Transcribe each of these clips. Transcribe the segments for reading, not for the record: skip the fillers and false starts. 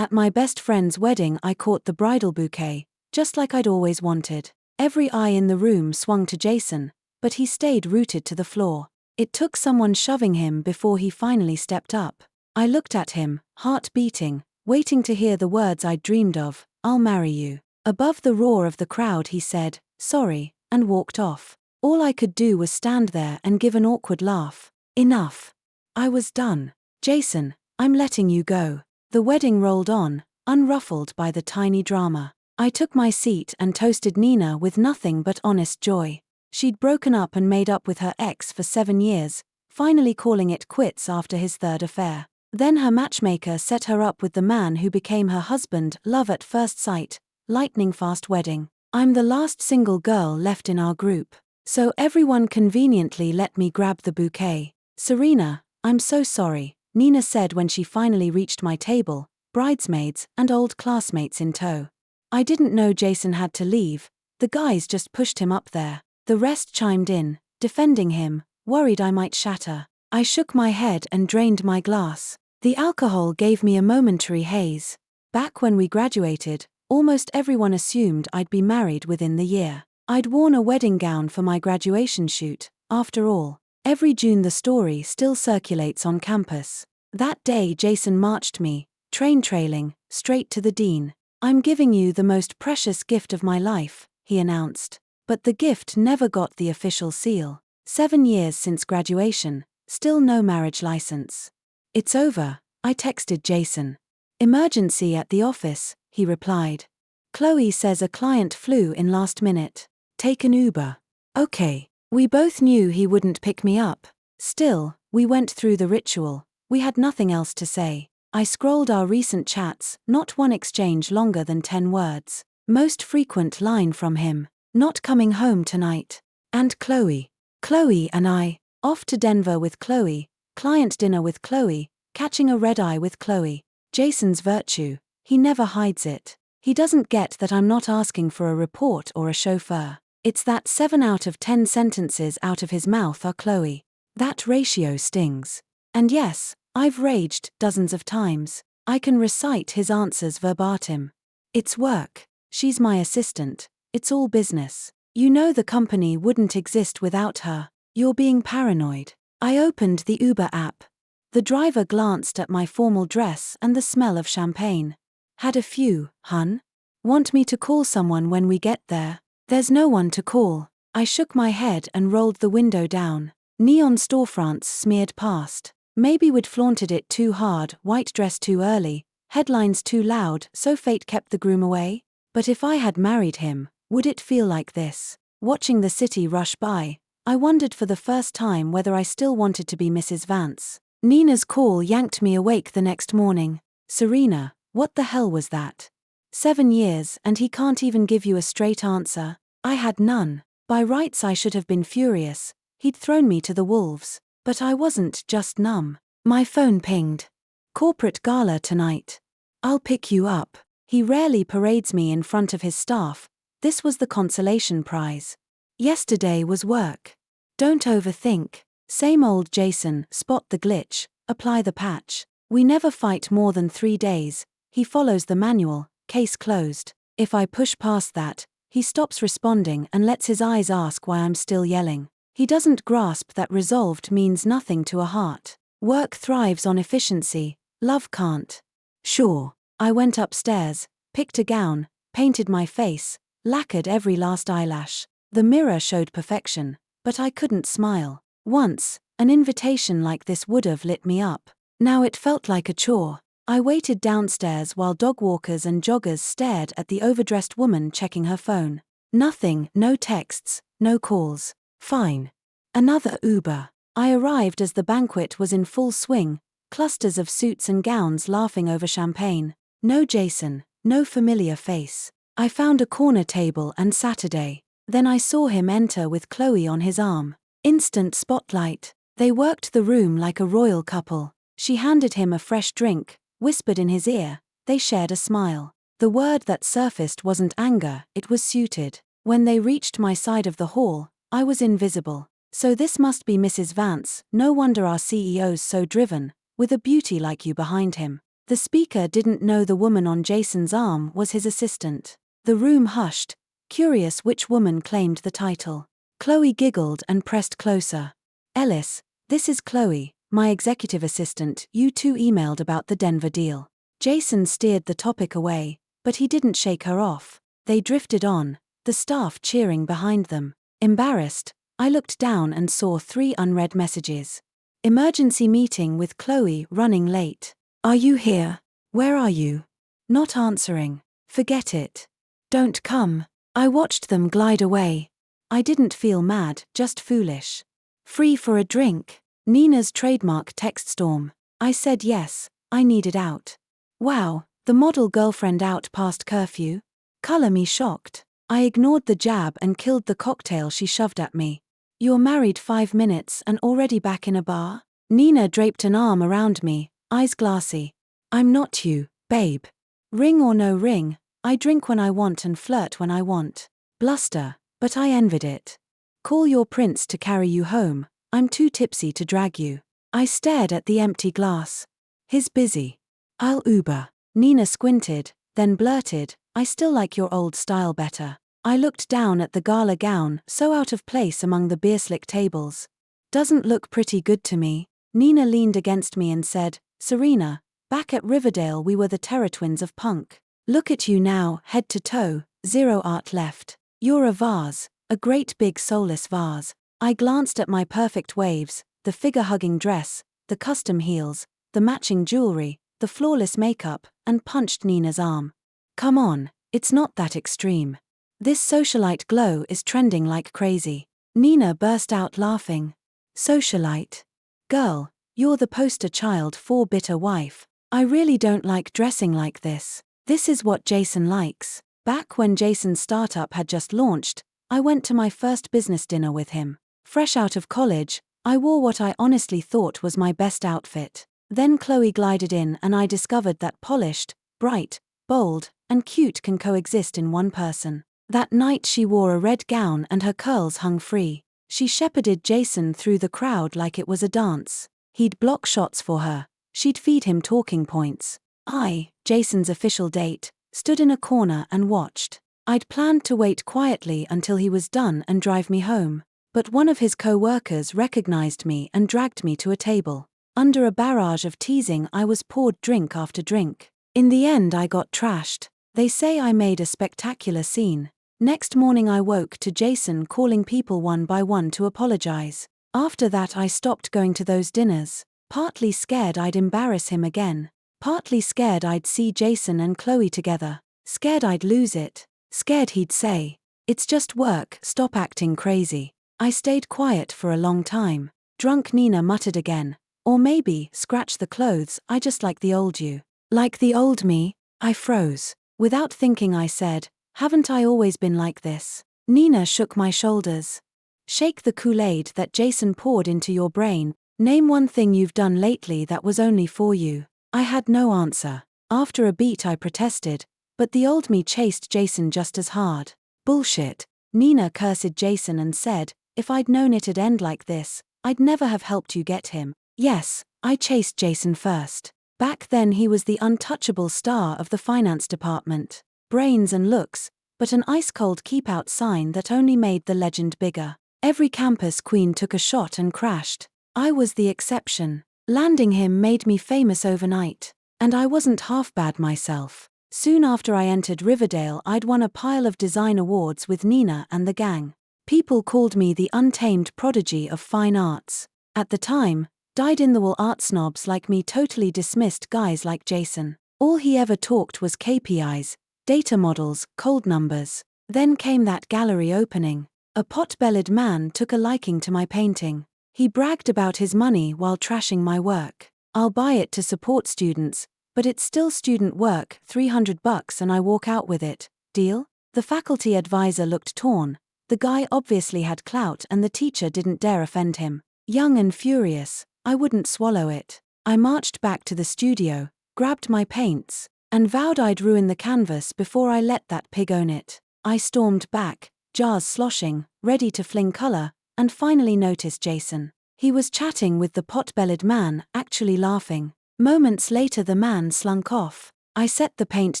At my best friend's wedding I caught the bridal bouquet, just like I'd always wanted. Every eye in the room swung to Jason, but he stayed rooted to the floor. It took someone shoving him before he finally stepped up. I looked at him, heart beating, waiting to hear the words I'd dreamed of, "I'll marry you." Above the roar of the crowd he said, "Sorry," and walked off. All I could do was stand there and give an awkward laugh. Enough. I was done. "Jason, I'm letting you go." The wedding rolled on, unruffled by the tiny drama. I took my seat and toasted Nina with nothing but honest joy. She'd broken up and made up with her ex for 7 years, finally calling it quits after his 3rd affair. Then her matchmaker set her up with the man who became her husband. Love at first sight, lightning-fast wedding. I'm the last single girl left in our group, so everyone conveniently let me grab the bouquet. "Serena, I'm so sorry," Nina said when she finally reached my table, bridesmaids and old classmates in tow. I didn't know Jason had to leave. The guys just pushed him up there. The rest chimed in, defending him, worried I might shatter. I shook my head and drained my glass. The alcohol gave me a momentary haze. Back when we graduated, almost everyone assumed I'd be married within the year. I'd worn a wedding gown for my graduation shoot. After all, every June the story still circulates on campus. That day Jason marched me, train trailing, straight to the dean. "I'm giving you the most precious gift of my life," he announced. But the gift never got the official seal. 7 years since graduation, still no marriage license. "It's over," I texted Jason. "Emergency at the office," he replied. "Chloe says a client flew in last minute. Take an Uber." "Okay." We both knew he wouldn't pick me up. Still, we went through the ritual. We had nothing else to say. I scrolled our recent chats, not one exchange longer than 10 words. Most frequent line from him, "Not coming home tonight." And Chloe. Chloe and I, off to Denver with Chloe, client dinner with Chloe, catching a red eye with Chloe. Jason's virtue, he never hides it. He doesn't get that I'm not asking for a report or a chauffeur. It's that 7 out of 10 sentences out of his mouth are Chloe. That ratio stings. And yes, I've raged dozens of times. I can recite his answers verbatim. "It's work. She's my assistant. It's all business. You know the company wouldn't exist without her. You're being paranoid." I opened the Uber app. The driver glanced at my formal dress and the smell of champagne. "Had a few, hun? Want me to call someone when we get there?" "There's no one to call." I shook my head and rolled the window down. Neon storefronts smeared past. Maybe we'd flaunted it too hard, white dress too early, headlines too loud, so fate kept the groom away? But if I had married him, would it feel like this? Watching the city rush by, I wondered for the first time whether I still wanted to be Mrs. Vance. Nina's call yanked me awake the next morning. "Serena, what the hell was that? 7 years and he can't even give you a straight answer." I had none. By rights I should have been furious. He'd thrown me to the wolves. But I wasn't just numb. My phone pinged. "Corporate gala tonight. I'll pick you up." He rarely parades me in front of his staff. This was the consolation prize. Yesterday was work. Don't overthink. Same old Jason, spot the glitch, apply the patch. We never fight more than 3 days. He follows the manual, case closed. If I push past that, he stops responding and lets his eyes ask why I'm still yelling. He doesn't grasp that resolved means nothing to a heart. Work thrives on efficiency, love can't. Sure. I went upstairs, picked a gown, painted my face, lacquered every last eyelash. The mirror showed perfection, but I couldn't smile. Once, an invitation like this would have lit me up. Now it felt like a chore. I waited downstairs while dog walkers and joggers stared at the overdressed woman checking her phone. Nothing, no texts, no calls. Fine. Another Uber. I arrived as the banquet was in full swing, clusters of suits and gowns laughing over champagne. No Jason, no familiar face. I found a corner table and Saturday. Then I saw him enter with Chloe on his arm. Instant spotlight. They worked the room like a royal couple. She handed him a fresh drink, whispered in his ear. They shared a smile. The word that surfaced wasn't anger, it was suited. When they reached my side of the hall, I was invisible. So this must be Mrs. Vance, no wonder our CEO's so driven, with a beauty like you behind him. The speaker didn't know the woman on Jason's arm was his assistant. The room hushed, curious which woman claimed the title. Chloe giggled and pressed closer. Ellis, this is Chloe, my executive assistant. You two emailed about the Denver deal. Jason steered the topic away, but he didn't shake her off. They drifted on, the staff cheering behind them. Embarrassed, I looked down and saw 3 unread messages. Emergency meeting with Chloe running late. Are you here? Where are you? Not answering. Forget it. Don't come. I watched them glide away. I didn't feel mad, just foolish. Free for a drink? Nina's trademark text storm. I said yes, I needed out. Wow, the model girlfriend out past curfew? Color me shocked. I ignored the jab and killed the cocktail she shoved at me. You're married 5 minutes and already back in a bar? Nina draped an arm around me, eyes glassy. I'm not you, babe. Ring or no ring, I drink when I want and flirt when I want. Bluster, but I envied it. Call your prince to carry you home, I'm too tipsy to drag you. I stared at the empty glass. He's busy. I'll Uber. Nina squinted, then blurted, I still like your old style better. I looked down at the gala gown, so out of place among the beerslick tables. Doesn't look pretty good to me. Nina leaned against me and said, Serena, back at Riverdale we were the terror twins of punk. Look at you now, head to toe, 0 art left. You're a vase, a great big soulless vase. I glanced at my perfect waves, the figure-hugging dress, the custom heels, the matching jewelry, the flawless makeup, and punched Nina's arm. Come on, it's not that extreme. This socialite glow is trending like crazy. Nina burst out laughing. Socialite? Girl, you're the poster child for bitter wife. I really don't like dressing like this. This is what Jason likes. Back when Jason's startup had just launched, I went to my first business dinner with him. Fresh out of college, I wore what I honestly thought was my best outfit. Then Chloe glided in and I discovered that polished, bright, bold, and cute can coexist in one person. That night she wore a red gown and her curls hung free. She shepherded Jason through the crowd like it was a dance. He'd block shots for her. She'd feed him talking points. I, Jason's official date, stood in a corner and watched. I'd planned to wait quietly until he was done and drive me home. But one of his co-workers recognized me and dragged me to a table. Under a barrage of teasing I was poured drink after drink. In the end I got trashed. They say I made a spectacular scene. Next morning I woke to Jason calling people one by one to apologize. After that I stopped going to those dinners. Partly scared I'd embarrass him again. Partly scared I'd see Jason and Chloe together. Scared I'd lose it. Scared he'd say, "It's just work, stop acting crazy." I stayed quiet for a long time. Drunk Nina muttered again, "Or maybe, scratch the clothes, I just like the old you." Like the old me? I froze. Without thinking I said, "Haven't I always been like this?" Nina shook my shoulders. "Shake the Kool-Aid that Jason poured into your brain. Name one thing you've done lately that was only for you." I had no answer. After a beat I protested, but the old me chased Jason just as hard. Bullshit. Nina cursed Jason and said, "If I'd known it'd end like this, I'd never have helped you get him." Yes, I chased Jason first. Back then he was the untouchable star of the finance department. Brains and looks, but an ice-cold keep-out sign that only made the legend bigger. Every campus queen took a shot and crashed. I was the exception. Landing him made me famous overnight. And I wasn't half bad myself. Soon after I entered Riverdale I'd won a pile of design awards with Nina and the gang. People called me the untamed prodigy of fine arts. At the time, dyed-in-the-wool art snobs like me totally dismissed guys like Jason. All he ever talked was KPIs, data models, cold numbers. Then came that gallery opening. A pot-bellied man took a liking to my painting. He bragged about his money while trashing my work. "I'll buy it to support students, but it's still student work, $300 and I walk out with it. Deal?" The faculty advisor looked torn. The guy obviously had clout and the teacher didn't dare offend him. Young and furious, I wouldn't swallow it. I marched back to the studio, grabbed my paints, and vowed I'd ruin the canvas before I let that pig own it. I stormed back, jars sloshing, ready to fling color, and finally noticed Jason. He was chatting with the pot-bellied man, actually laughing. Moments later the man slunk off. I set the paint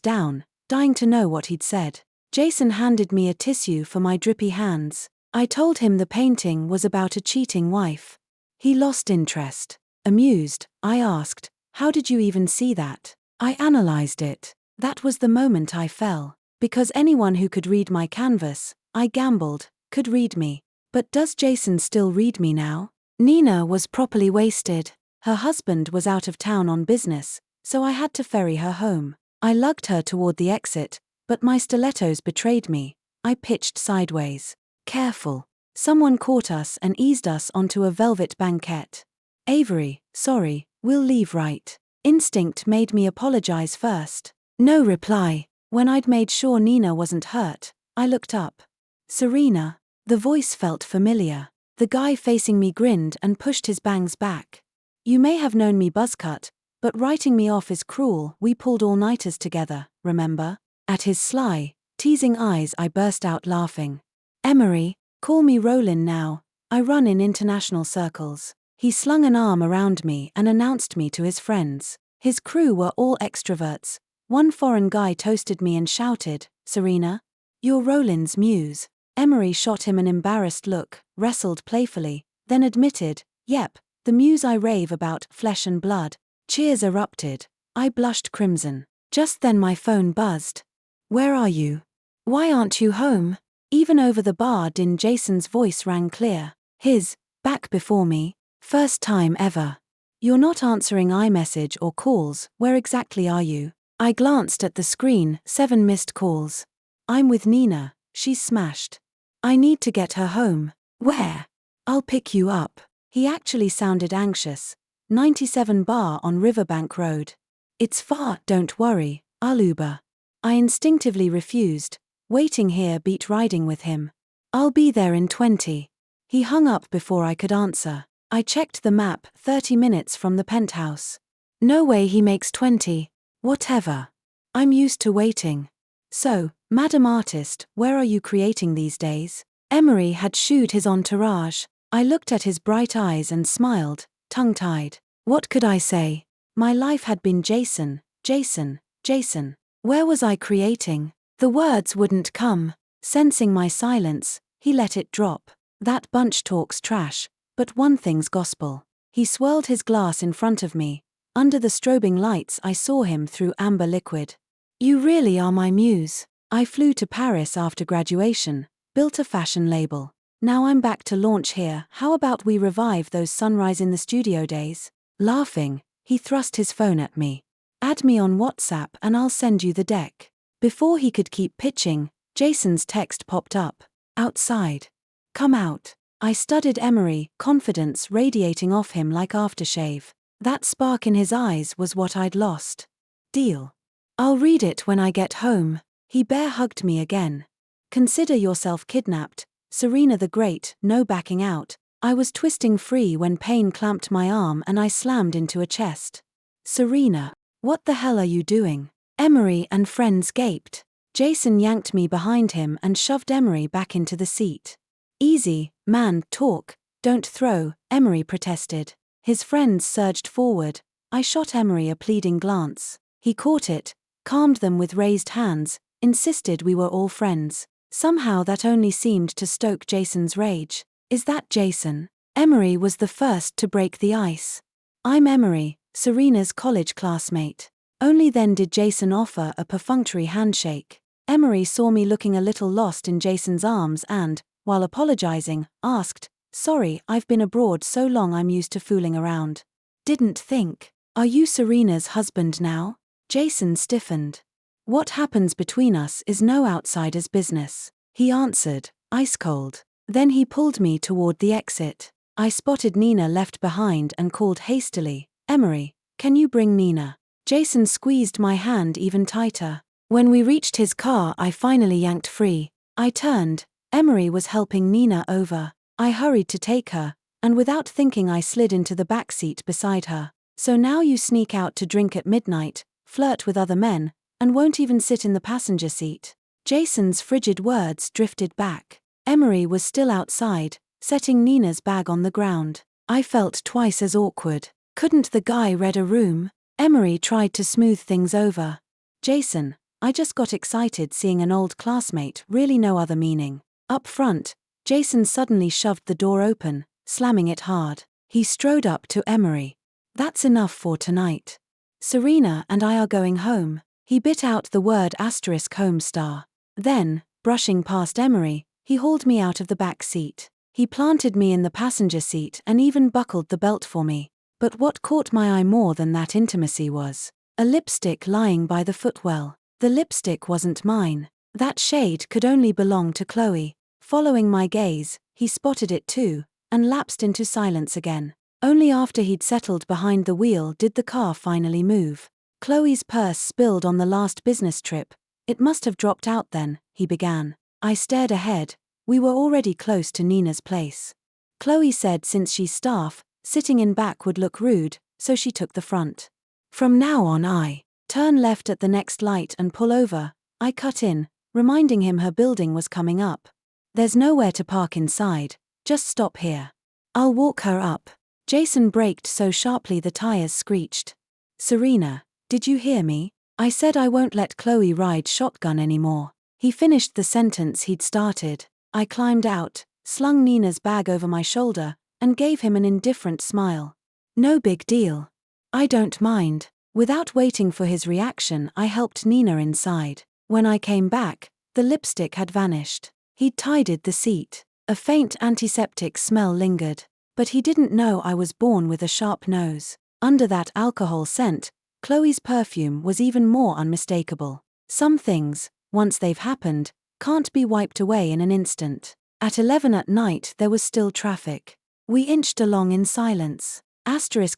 down, dying to know what he'd said. Jason handed me a tissue for my drippy hands. I told him the painting was about a cheating wife. He lost interest. Amused, I asked, "How did you even see that?" "I analyzed it." That was the moment I fell. Because anyone who could read my canvas, I gambled, could read me. But does Jason still read me now? Nina was properly wasted. Her husband was out of town on business, so I had to ferry her home. I lugged her toward the exit, but my stilettos betrayed me. I pitched sideways. Careful. Someone caught us and eased us onto a velvet banquette. "Avery, sorry, we'll leave right." Instinct made me apologize first. No reply. When I'd made sure Nina wasn't hurt, I looked up. "Serena." The voice felt familiar. The guy facing me grinned and pushed his bangs back. "You may have known me buzzcut, but writing me off is cruel. We pulled all-nighters together, remember?" At his sly, teasing eyes I burst out laughing. "Emery, call me Roland now. I run in international circles." He slung an arm around me and announced me to his friends. His crew were all extroverts. One foreign guy toasted me and shouted, "Serena, you're Roland's muse." Emery shot him an embarrassed look, wrestled playfully, then admitted, "Yep, the muse I rave about, flesh and blood." Cheers erupted. I blushed crimson. Just then my phone buzzed. "Where are you? Why aren't you home?" Even over the bar din Jason's voice rang clear. His, back before me. First time ever. "You're not answering iMessage or calls, where exactly are you?" I glanced at the screen, 7 missed calls. "I'm with Nina, she's smashed. I need to get her home." "Where?" "I'll pick you up." He actually sounded anxious. 97 bar on Riverbank Road. "It's far, don't worry, I'll Uber." I instinctively refused. Waiting here beat riding with him. "I'll be there in 20. He hung up before I could answer. I checked the map, 30 minutes from the penthouse. No way he makes 20. Whatever. I'm used to waiting. "So, Madam Artist, where are you creating these days?" Emery had shooed his entourage. I looked at his bright eyes and smiled, tongue-tied. What could I say? My life had been Jason, Jason, Jason. Where was I creating? The words wouldn't come. Sensing my silence, he let it drop. "That bunch talks trash, but one thing's gospel." He swirled his glass in front of me. Under the strobing lights I saw him through amber liquid. "You really are my muse." I flew to Paris after graduation, built a fashion label. Now I'm back to launch here. How about we revive those sunrise in the studio days? Laughing, he thrust his phone at me. "Add me on WhatsApp and I'll send you the deck." Before he could keep pitching, Jason's text popped up. "Outside. Come out." I studied Emery, confidence radiating off him like aftershave. That spark in his eyes was what I'd lost. "Deal. I'll read it when I get home." He bear hugged me again. "Consider yourself kidnapped, Serena the Great, no backing out." I was twisting free when pain clamped my arm and I slammed into a chest. "Serena, what the hell are you doing?" Emery and friends gaped. Jason yanked me behind him and shoved Emery back into the seat. "Easy, man, talk, don't throw," Emery protested. His friends surged forward. I shot Emery a pleading glance. He caught it, calmed them with raised hands, insisted we were all friends. Somehow that only seemed to stoke Jason's rage. "Is that Jason?" Emery was the first to break the ice. "I'm Emery, Serena's college classmate." Only then did Jason offer a perfunctory handshake. Emery saw me looking a little lost in Jason's arms and, while apologizing, asked, "Sorry, I've been abroad so long I'm used to fooling around." "Didn't think. Are you Serena's husband now?" Jason stiffened. "What happens between us is no outsider's business," he answered, ice cold. Then he pulled me toward the exit. I spotted Nina left behind and called hastily, "Emery, can you bring Nina?" Jason squeezed my hand even tighter. When we reached his car I finally yanked free. I turned. Emery was helping Nina over. I hurried to take her, and without thinking I slid into the back seat beside her. "So now you sneak out to drink at midnight, flirt with other men, and won't even sit in the passenger seat." Jason's frigid words drifted back. Emery was still outside, setting Nina's bag on the ground. I felt twice as awkward. Couldn't the guy rent a room? Emery tried to smooth things over. Jason, I just got excited seeing an old classmate, really no other meaning. Up front, Jason suddenly shoved the door open, slamming it hard. He strode up to Emery. That's enough for tonight. Serena and I are going home. He bit out the word *home star. Then, brushing past Emery, he hauled me out of the back seat. He planted me in the passenger seat and even buckled the belt for me. But what caught my eye more than that intimacy was a lipstick lying by the footwell. The lipstick wasn't mine. That shade could only belong to Chloe. Following my gaze, he spotted it too, and lapsed into silence again. Only after he'd settled behind the wheel did the car finally move. Chloe's purse spilled on the last business trip. It must have dropped out then, he began. I stared ahead. We were already close to Nina's place. Chloe said since she's staff, sitting in back would look rude, so she took the front. From now on I turn left at the next light and pull over, I cut in, reminding him her building was coming up. There's nowhere to park inside, just stop here. I'll walk her up. Jason braked so sharply the tires screeched. Serena, did you hear me? I said I won't let Chloe ride shotgun anymore. He finished the sentence he'd started. I climbed out, slung Nina's bag over my shoulder, and gave him an indifferent smile. No big deal. I don't mind. Without waiting for his reaction, I helped Nina inside. When I came back, the lipstick had vanished. He'd tidied the seat. A faint antiseptic smell lingered. But he didn't know I was born with a sharp nose. Under that alcohol scent, Chloe's perfume was even more unmistakable. Some things, once they've happened, can't be wiped away in an instant. At 11 at night there was still traffic. We inched along in silence.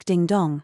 Ding dong,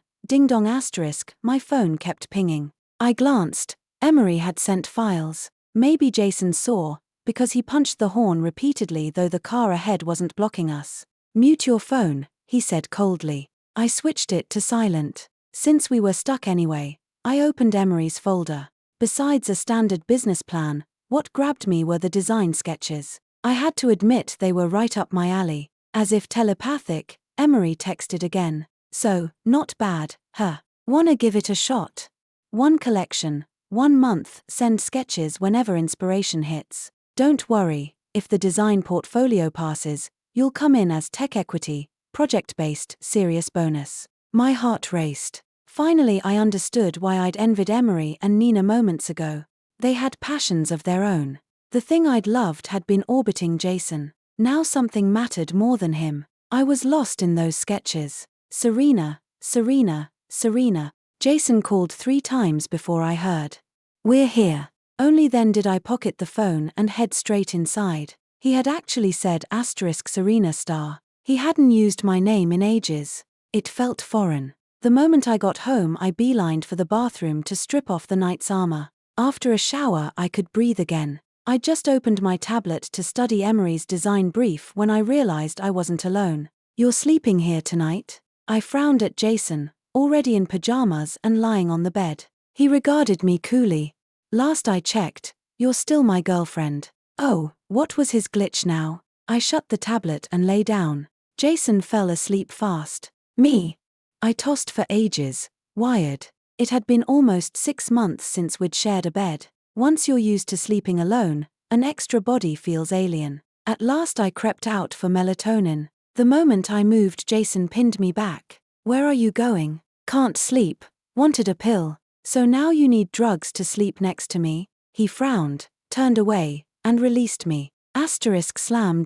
my phone kept pinging. I glanced. Emery had sent files. Maybe Jason saw, because he punched the horn repeatedly though the car ahead wasn't blocking us. Mute your phone, he said coldly. I switched it to silent. Since we were stuck anyway, I opened Emery's folder. Besides a standard business plan, what grabbed me were the design sketches. I had to admit they were right up my alley. As if telepathic, Emery texted again. So, not bad, huh? Wanna give it a shot? One collection, 1 month, send sketches whenever inspiration hits. Don't worry, if the design portfolio passes, you'll come in as tech equity, project-based, serious bonus. My heart raced. Finally I understood why I'd envied Emery and Nina moments ago. They had passions of their own. The thing I'd loved had been orbiting Jason. Now something mattered more than him. I was lost in those sketches. Serena, Serena, Serena. Jason called 3 times before I heard. We're here. Only then did I pocket the phone and head straight inside. He had actually said *Serena star. He hadn't used my name in ages. It felt foreign. The moment I got home I beelined for the bathroom to strip off the night's armor. After a shower I could breathe again. I'd just opened my tablet to study Emery's design brief when I realized I wasn't alone. You're sleeping here tonight? I frowned at Jason, already in pajamas and lying on the bed. He regarded me coolly. Last I checked, you're still my girlfriend. Oh, what was his glitch now? I shut the tablet and lay down. Jason fell asleep fast. Me? I tossed for ages, wired. It had been almost 6 months since we'd shared a bed. Once you're used to sleeping alone, an extra body feels alien. At last I crept out for melatonin. The moment I moved, Jason pinned me back. Where are you going? Can't sleep. Wanted a pill. So now you need drugs to sleep next to me? He frowned, turned away, and released me. *slam.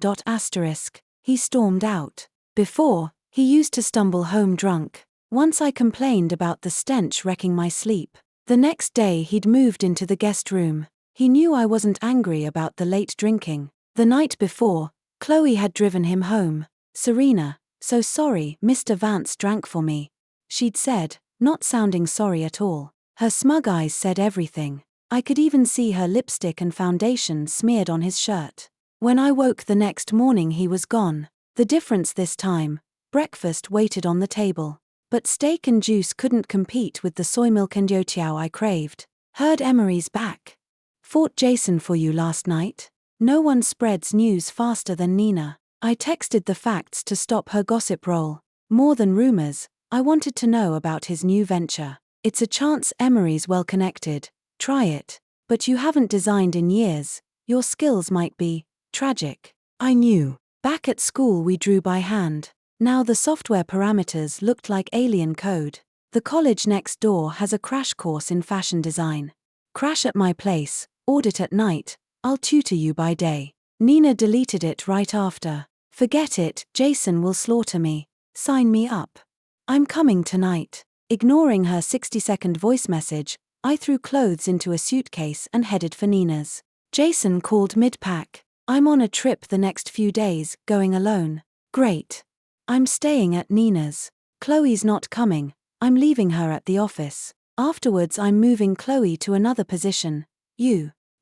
He stormed out. Before, he used to stumble home drunk. Once I complained about the stench wrecking my sleep. The next day he'd moved into the guest room. He knew I wasn't angry about the late drinking. The night before, Chloe had driven him home. Serena, so sorry Mr. Vance drank for me. She'd said, not sounding sorry at all. Her smug eyes said everything. I could even see her lipstick and foundation smeared on his shirt. When I woke the next morning he was gone. The difference this time, breakfast waited on the table. But steak and juice couldn't compete with the soy milk and youtiao I craved. Heard Emery's back. Fought Jason for you last night? No one spreads news faster than Nina. I texted the facts to stop her gossip roll. More than rumors, I wanted to know about his new venture. It's a chance Emery's well connected. Try it. But you haven't designed in years. Your skills might be tragic. I knew. Back at school we drew by hand. Now the software parameters looked like alien code. The college next door has a crash course in fashion design. Crash at my place, audit at night, I'll tutor you by day. Nina deleted it right after. Forget it, Jason will slaughter me. Sign me up. I'm coming tonight. Ignoring her 60-second voice message, I threw clothes into a suitcase and headed for Nina's. Jason called mid-pack. I'm on a trip the next few days, going alone. Great. I'm staying at Nina's. Chloe's not coming. I'm leaving her at the office. Afterwards I'm moving Chloe to another position.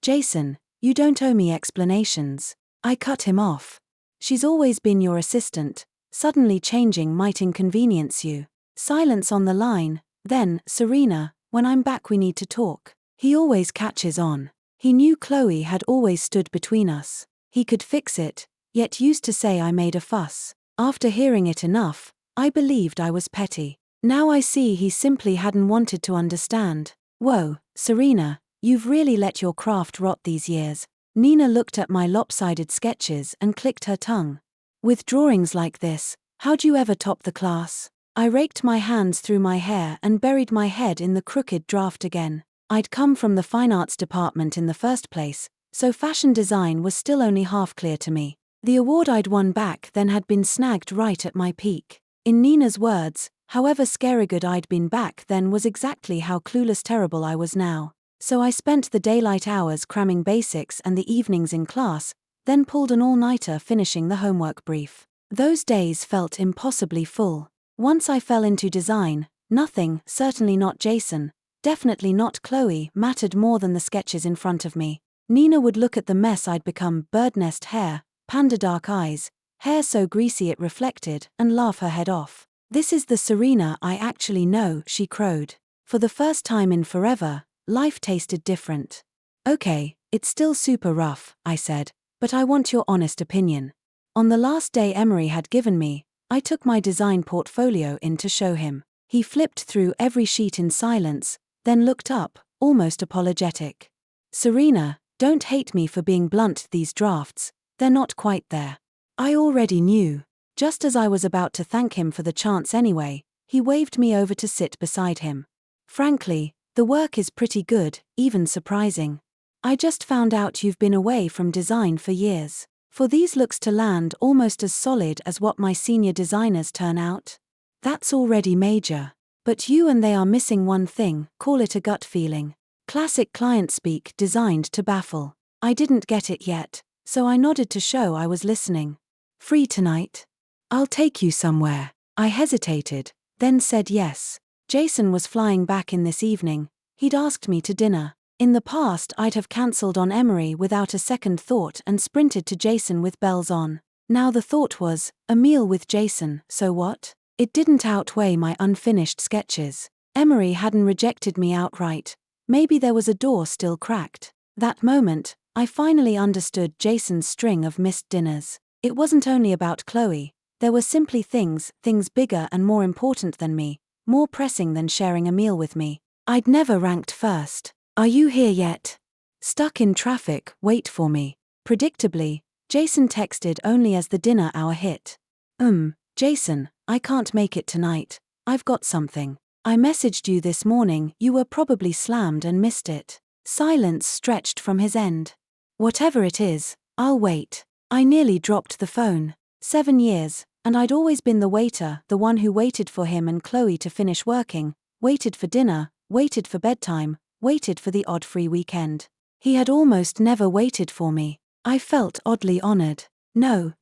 Jason, you don't owe me explanations. I cut him off. She's always been your assistant. Suddenly changing might inconvenience you. Silence on the line. Then, Serena, when I'm back we need to talk. He always catches on. He knew Chloe had always stood between us. He could fix it, yet used to say I made a fuss. After hearing it enough, I believed I was petty. Now I see he simply hadn't wanted to understand. Whoa, Serena, you've really let your craft rot these years. Nina looked at my lopsided sketches and clicked her tongue. With drawings like this, how'd you ever top the class? I raked my hands through my hair and buried my head in the crooked draft again. I'd come from the fine arts department in the first place, so fashion design was still only half clear to me. The award I'd won back then had been snagged right at my peak. In Nina's words, however scaregood I'd been back then was exactly how clueless terrible I was now. So I spent the daylight hours cramming basics and the evenings in class, then pulled an all-nighter finishing the homework brief. Those days felt impossibly full. Once I fell into design, nothing, certainly not Jason, definitely not Chloe, mattered more than the sketches in front of me. Nina would look at the mess I'd become, bird nest hair, panda dark eyes, hair so greasy it reflected, and laugh her head off. This is the Serena I actually know, she crowed. For the first time in forever, life tasted different. Okay, it's still super rough, I said, but I want your honest opinion. On the last day Emery had given me, I took my design portfolio in to show him. He flipped through every sheet in silence, then looked up, almost apologetic. Serena, don't hate me for being blunt, these drafts, they're not quite there. I already knew. Just as I was about to thank him for the chance anyway, he waved me over to sit beside him. Frankly, the work is pretty good, even surprising. I just found out you've been away from design for years. For these looks to land almost as solid as what my senior designers turn out. That's already major. But you and they are missing one thing, call it a gut feeling. Classic client speak designed to baffle. I didn't get it yet, so I nodded to show I was listening. Free tonight? I'll take you somewhere. I hesitated, then said yes. Jason was flying back in this evening. He'd asked me to dinner. In the past I'd have cancelled on Emery without a second thought and sprinted to Jason with bells on. Now the thought was, a meal with Jason, so what? It didn't outweigh my unfinished sketches. Emery hadn't rejected me outright. Maybe there was a door still cracked. That moment, I finally understood Jason's string of missed dinners. It wasn't only about Chloe. There were simply things bigger and more important than me, more pressing than sharing a meal with me. I'd never ranked first. Are you here yet? Stuck in traffic, wait for me. Predictably, Jason texted only as the dinner hour hit. Jason, I can't make it tonight. I've got something. I messaged you this morning, you were probably slammed and missed it. Silence stretched from his end. Whatever it is, I'll wait. I nearly dropped the phone. 7 years, and I'd always been the waiter, the one who waited for him and Chloe to finish working, waited for dinner, waited for bedtime, waited for the odd free weekend. He had almost never waited for me. I felt oddly honored. No,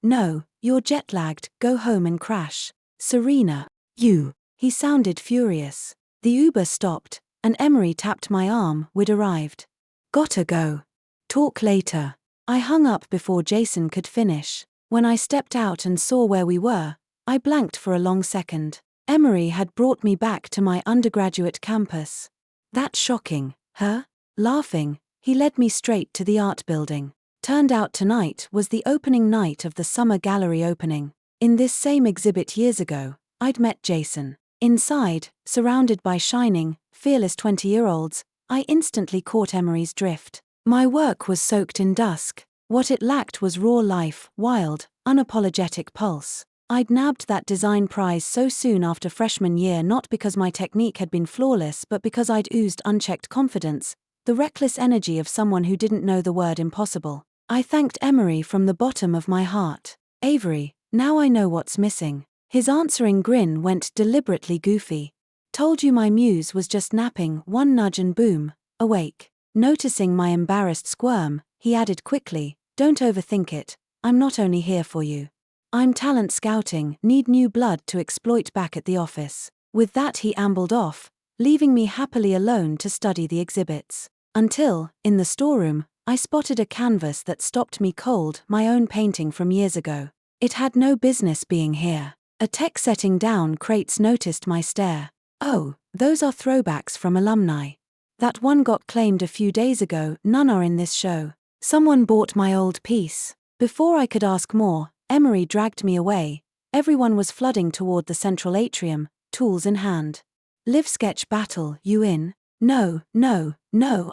you're jet-lagged, go home and crash. Serena, you. He sounded furious. The Uber stopped, and Emery tapped my arm, we'd arrived. Gotta go. Talk later. I hung up before Jason could finish. When I stepped out and saw where we were, I blanked for a long second. Emery had brought me back to my undergraduate campus. That's shocking, huh? Laughing, he led me straight to the art building. Turned out tonight was the opening night of the summer gallery opening. In this same exhibit years ago, I'd met Jason. Inside, surrounded by shining, fearless 20-year-olds, I instantly caught Emery's drift. My work was soaked in dusk. What it lacked was raw life, wild, unapologetic pulse. I'd nabbed that design prize so soon after freshman year not because my technique had been flawless but because I'd oozed unchecked confidence, the reckless energy of someone who didn't know the word impossible. I thanked Emery from the bottom of my heart. Avery, now I know what's missing. His answering grin went deliberately goofy. Told you my muse was just napping, one nudge and boom, awake. Noticing my embarrassed squirm, he added quickly, don't overthink it, I'm not only here for you. I'm talent scouting, need new blood to exploit back at the office. With that he ambled off, leaving me happily alone to study the exhibits. Until, in the storeroom, I spotted a canvas that stopped me cold, my own painting from years ago. It had no business being here. A tech setting down crates noticed my stare. Oh, those are throwbacks from alumni. That one got claimed a few days ago, none are in this show. Someone bought my old piece. Before I could ask more, Emery dragged me away. Everyone was flooding toward the central atrium, tools in hand. Live sketch battle, you in? No,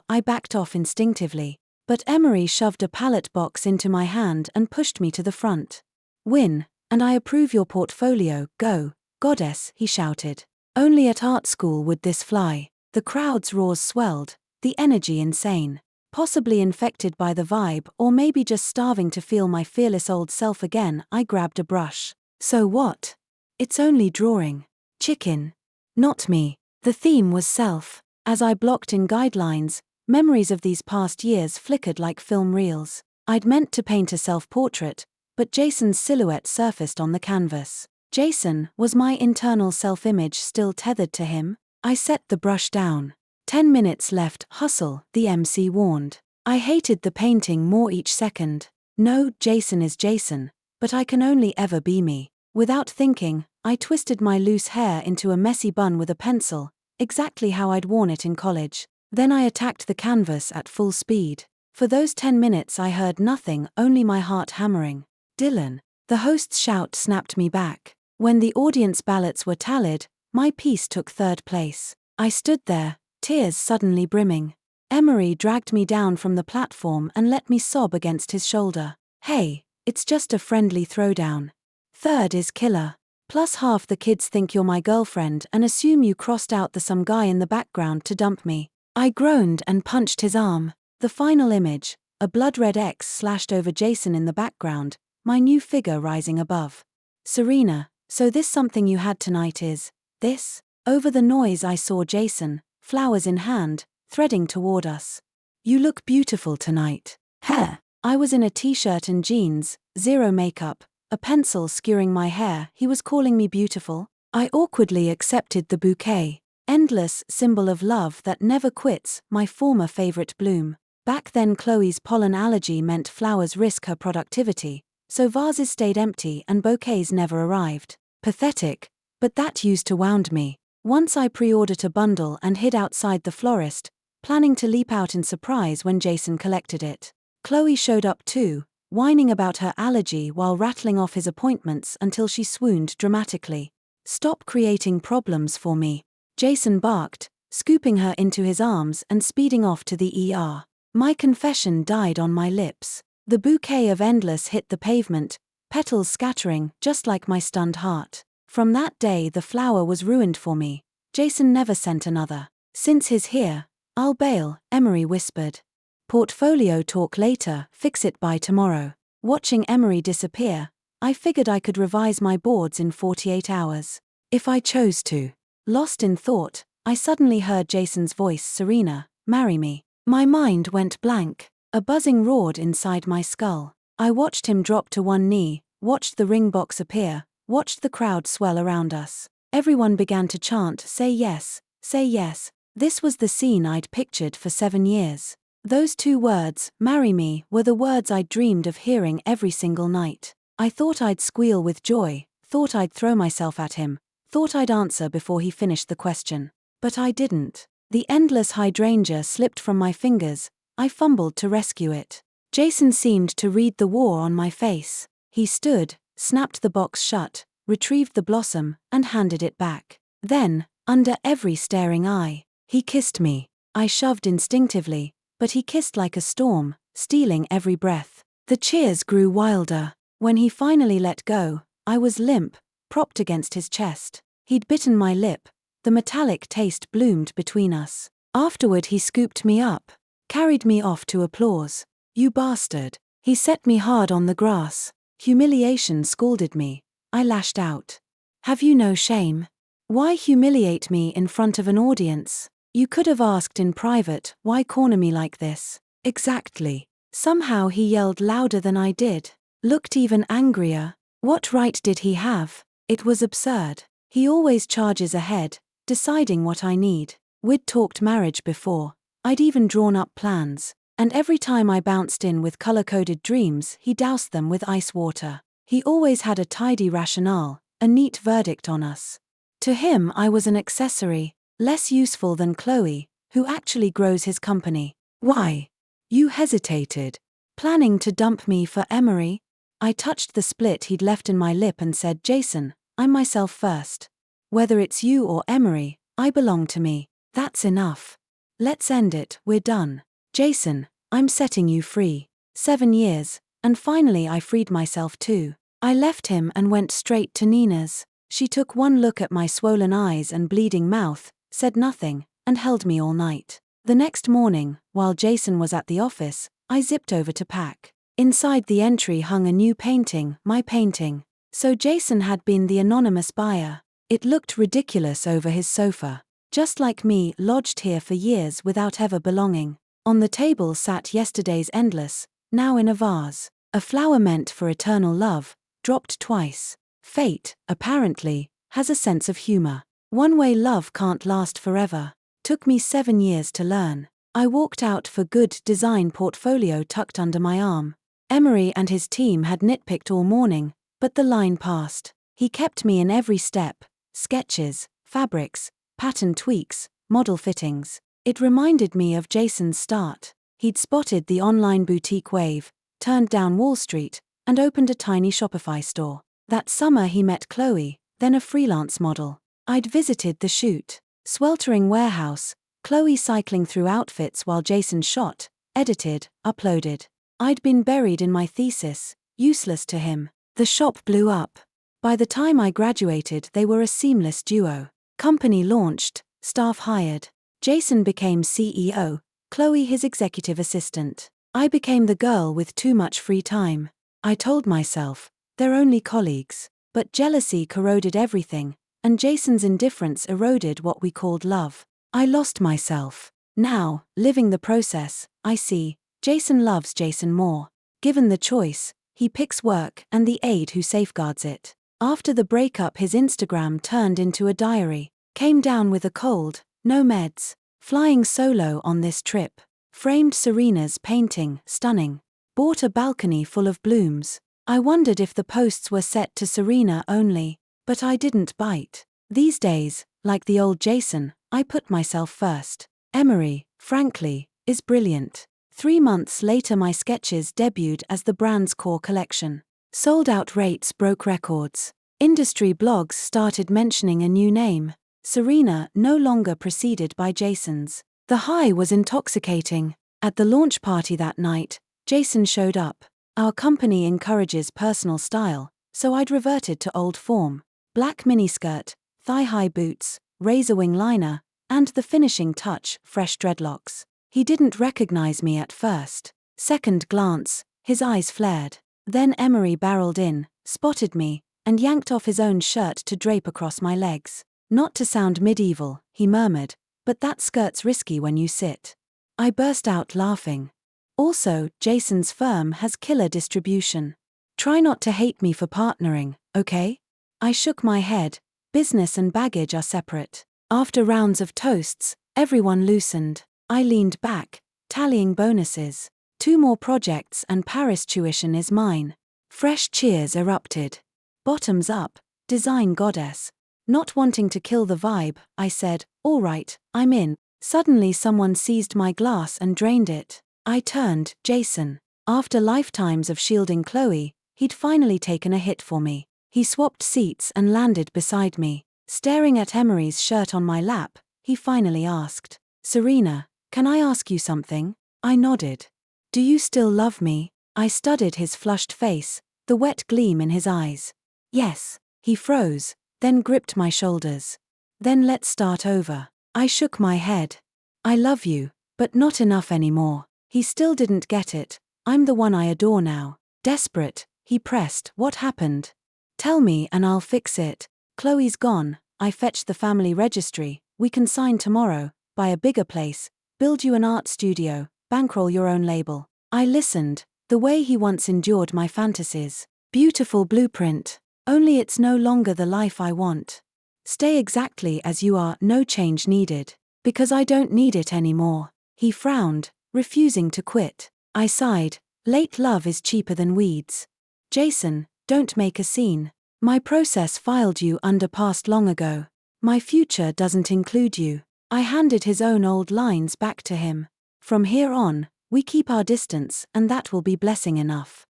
I backed off instinctively. But Emery shoved a palette box into my hand and pushed me to the front. Win, and I approve your portfolio, go, goddess, he shouted. Only at art school would this fly. The crowd's roars swelled, the energy insane. Possibly infected by the vibe or maybe just starving to feel my fearless old self again, I grabbed a brush. So what? It's only drawing. Chicken. Not me. The theme was self. As I blocked in guidelines, memories of these past years flickered like film reels. I'd meant to paint a self-portrait, but Jason's silhouette surfaced on the canvas. Jason, was my internal self-image still tethered to him? I set the brush down. 10 minutes left, hustle, the MC warned. I hated the painting more each second. No, Jason is Jason, but I can only ever be me. Without thinking, I twisted my loose hair into a messy bun with a pencil, exactly how I'd worn it in college. Then I attacked the canvas at full speed. For those 10 minutes I heard nothing, only my heart hammering. Dylan. The host's shout snapped me back. When the audience ballots were tallied, my piece took third place. I stood there, tears suddenly brimming. Emery dragged me down from the platform and let me sob against his shoulder. Hey, it's just a friendly throwdown. Third is killer. Plus half the kids think you're my girlfriend and assume you crossed out the some guy in the background to dump me. I groaned and punched his arm. The final image, a blood-red X slashed over Jason in the background, my new figure rising above. Serena, so this something you had tonight is, this? Over the noise I saw Jason, flowers in hand, threading toward us. You look beautiful tonight. Hair. I was in a t-shirt and jeans, zero makeup, a pencil skewering my hair. He was calling me beautiful. I awkwardly accepted the bouquet. Endless, symbol of love that never quits, my former favorite bloom. Back then Chloe's pollen allergy meant flowers risk her productivity, so vases stayed empty and bouquets never arrived. Pathetic, but that used to wound me. Once I pre-ordered a bundle and hid outside the florist, planning to leap out in surprise when Jason collected it. Chloe showed up too, whining about her allergy while rattling off his appointments until she swooned dramatically. Stop creating problems for me, Jason barked, scooping her into his arms and speeding off to the ER. My confession died on my lips. The bouquet of endless hit the pavement, petals scattering, just like my stunned heart. From that day the flower was ruined for me. Jason never sent another. Since he's here, I'll bail, Emery whispered. Portfolio talk later, fix it by tomorrow. Watching Emery disappear, I figured I could revise my boards in 48 hours. If I chose to. Lost in thought, I suddenly heard Jason's voice, Serena, marry me. My mind went blank. A buzzing roared inside my skull. I watched him drop to one knee, watched the ring box appear, watched the crowd swell around us. Everyone began to chant, say yes, say yes. This was the scene I'd pictured for 7 years. Those 2 words, marry me, were the words I'd dreamed of hearing every single night. I thought I'd squeal with joy, thought I'd throw myself at him, thought I'd answer before he finished the question. But I didn't. The endless hydrangea slipped from my fingers. I fumbled to rescue it. Jason seemed to read the war on my face. He stood, snapped the box shut, retrieved the blossom, and handed it back. Then, under every staring eye, He kissed me. I shoved instinctively, but he kissed like a storm, stealing every breath. The cheers grew wilder. When he finally let go, I was limp, propped against his chest. He'd bitten my lip. The metallic taste bloomed between us. Afterward he scooped me up, carried me off to applause. "You bastard." He set me hard on the grass. Humiliation scalded me. I lashed out. "Have you no shame? Why humiliate me in front of an audience? You could have asked in private, why corner me like this?" "Exactly." Somehow he yelled louder than I did. Looked even angrier. What right did he have? It was absurd. He always charges ahead, deciding what I need. We'd talked marriage before. I'd even drawn up plans. And every time I bounced in with color-coded dreams, he doused them with ice water. He always had a tidy rationale, a neat verdict on us. To him I was an accessory, less useful than Chloe, who actually grows his company. "Why?" "You hesitated. Planning to dump me for Emery?" I touched the split he'd left in my lip and said, "Jason, I'm myself first. Whether it's you or Emery, I belong to me. That's enough. Let's end it, we're done. Jason, I'm setting you free." 7 years, and finally I freed myself too. I left him and went straight to Nina's. She took one look at my swollen eyes and bleeding mouth, said nothing, and held me all night. The next morning, while Jason was at the office, I zipped over to pack. Inside the entry hung a new painting, my painting. So Jason had been the anonymous buyer. It looked ridiculous over his sofa. Just like me, lodged here for years without ever belonging. On the table sat yesterday's endless, now in a vase. A flower meant for eternal love, dropped twice. Fate, apparently, has a sense of humor. One way love can't last forever. Took me 7 years to learn. I walked out for good design portfolio tucked under my arm. Emery and his team had nitpicked all morning, but the line passed. He kept me in every step. Sketches, fabrics, pattern tweaks, model fittings. It reminded me of Jason's start. He'd spotted the online boutique wave, turned down Wall Street, and opened a tiny Shopify store. That summer he met Chloe, then a freelance model. I'd visited the shoot. Sweltering warehouse, Chloe cycling through outfits while Jason shot, edited, uploaded. I'd been buried in my thesis, useless to him. The shop blew up. By the time I graduated, they were a seamless duo. Company launched, staff hired. Jason became CEO, Chloe his executive assistant. I became the girl with too much free time. I told myself, they're only colleagues. But jealousy corroded everything, and Jason's indifference eroded what we called love. I lost myself. Now, living the process, I see, Jason loves Jason more. Given the choice, he picks work and the aide who safeguards it. After the breakup, his Instagram turned into a diary. Came down with a cold, no meds. Flying solo on this trip. Framed Serena's painting, stunning. Bought a balcony full of blooms. I wondered if the posts were set to Serena only, but I didn't bite. These days, like the old Jason, I put myself first. Emery, frankly, is brilliant. 3 months later my sketches debuted as the brand's core collection. Sold-out rates broke records. Industry blogs started mentioning a new name. Serena no longer preceded by Jason's. The high was intoxicating. At the launch party that night, Jason showed up. Our company encourages personal style, so I'd reverted to old form. Black miniskirt, thigh-high boots, razor wing liner, and the finishing touch, fresh dreadlocks. He didn't recognize me at first. Second glance, his eyes flared. Then Emery barreled in, spotted me, and yanked off his own shirt to drape across my legs. "Not to sound medieval," he murmured, "but that skirt's risky when you sit." I burst out laughing. Also, Jason's firm has killer distribution. Try not to hate me for partnering, okay? I shook my head. Business and baggage are separate. After rounds of toasts, everyone loosened. I leaned back, tallying bonuses. 2 more projects and Paris tuition is mine. Fresh cheers erupted. Bottoms up, design goddess. Not wanting to kill the vibe, I said, "All right, I'm in." Suddenly someone seized my glass and drained it. I turned, Jason. After lifetimes of shielding Chloe, he'd finally taken a hit for me. He swapped seats and landed beside me. Staring at Emery's shirt on my lap, he finally asked, Serena, can I ask you something? I nodded. Do you still love me? I studied his flushed face, the wet gleam in his eyes. Yes. He froze, then gripped my shoulders. Then let's start over. I shook my head. I love you, but not enough anymore. He still didn't get it. I'm the one I adore now. Desperate, he pressed. What happened? Tell me and I'll fix it. Chloe's gone. I fetched the family registry. We can sign tomorrow, buy a bigger place, build you an art studio, bankroll your own label. I listened, the way he once endured my fantasies. Beautiful blueprint. Only it's no longer the life I want. Stay exactly as you are, no change needed. Because I don't need it anymore. He frowned, refusing to quit. I sighed. Late love is cheaper than weeds. Jason, don't make a scene. My process filed you under past long ago. My future doesn't include you. I handed his own old lines back to him. From here on, we keep our distance and that will be blessing enough.